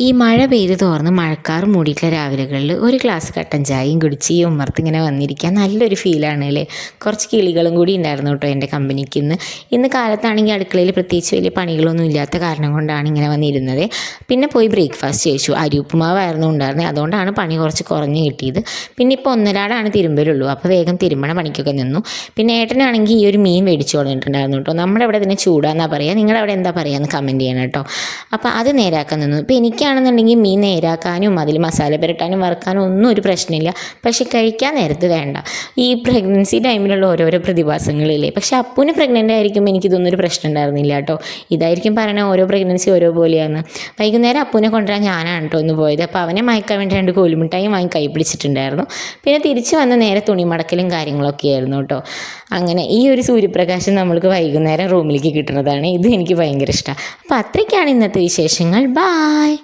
ഈ മഴ പെയ്ത് തോർന്ന് മഴക്കാറ് മൂടിയിട്ടുള്ള രാവിലെകളിൽ ഒരു ഗ്ലാസ് കട്ടൻ ചായയും കുടിച്ച് ഈ ഉമ്മർത്ത് ഇങ്ങനെ വന്നിരിക്കാൻ നല്ലൊരു ഫീലാണ് അല്ലേ. കുറച്ച് കിളികളും കൂടി ഉണ്ടായിരുന്നു കേട്ടോ എൻ്റെ കമ്പനിക്ക്. ഇന്ന് കാലത്താണെങ്കിൽ അടുക്കളയിൽ പ്രത്യേകിച്ച് വലിയ പണികളൊന്നും ഇല്ലാത്ത കാരണം കൊണ്ടാണ് ഇങ്ങനെ വന്നിരുന്നത്. പിന്നെ പോയി ബ്രേക്ക്ഫാസ്റ്റ് കഴിച്ചു. അരി ഉപ്പുമാവായിരുന്നു ഉണ്ടായിരുന്നത്, അതുകൊണ്ടാണ് പണി കുറച്ച് കുറഞ്ഞ് കിട്ടിയത്. പിന്നെ ഇപ്പോൾ ഒന്നരാടാണ് തിരുമ്പലുള്ളൂ, അപ്പോൾ വേഗം തിരുമ്പണ പണിക്കൊക്കെ നിന്നു. പിന്നെ ഏട്ടനാണെങ്കിൽ ഈ ഒരു മീൻ മേടിച്ചു കൊണ്ടിട്ടുണ്ടായിരുന്നു കേട്ടോ. നമ്മുടെ അവിടെ ഇതിനെ ചൂടാന്നാണ് പറയുക, നിങ്ങളുടെ അവിടെ എന്താ പറയുക എന്ന് കമൻറ്റ് ചെയ്യണം കേട്ടോ. അപ്പോൾ അത് നേരാക്കാൻ നിന്നു. ഇപ്പോൾ എനിക്കാണെന്നുണ്ടെങ്കിൽ മീൻ നേരാക്കാനും അതിൽ മസാല പുരട്ടാനും വറുക്കാനും ഒന്നും ഒരു പ്രശ്നമില്ല. പക്ഷെ കഴിക്കാൻ നേരത്ത് വേണ്ട. ഈ പ്രഗ്നൻസി ടൈമിലുള്ള ഓരോരോ പ്രതിഭാസങ്ങളില്ലേ. പക്ഷെ അപ്പൂന് പ്രഗ്നൻ്റ് ആയിരിക്കുമ്പോൾ എനിക്കിതൊന്നും ഒരു പ്രശ്നം ഉണ്ടായിരുന്നില്ല കേട്ടോ. ഇതായിരിക്കും പറയണത് ഓരോ പ്രഗ്നൻസി ഓരോ പോലെയാണ്. വൈകുന്നേരം അപ്പൂനെ കൊണ്ടുവരാൻ ഞാനാണ് കേട്ടോ ഒന്ന് പോയത്. അപ്പോൾ അവനെ മയക്കാൻ വേണ്ടി 2 കോലുമിഠായും വാങ്ങി കൈ പിടിച്ചിട്ടുണ്ടായിരുന്നു. പിന്നെ തിരിച്ച് വന്ന് നേരെ തുണി മടക്കലും കാര്യങ്ങളൊക്കെ ആയിരുന്നു കേട്ടോ. അങ്ങനെ ഈ ഒരു സൂര്യപ്രകാശം നമ്മൾക്ക് വൈകുന്നേരം റൂമിലേക്ക് കിട്ടുന്നതാണ്. ഇത് എനിക്ക് ഭയങ്കര ഇഷ്ടമാണ്. അപ്പോൾ അത്രയ്ക്കാണ് ഇന്നത്തെ വിശേഷങ്ങൾ. ബായ്.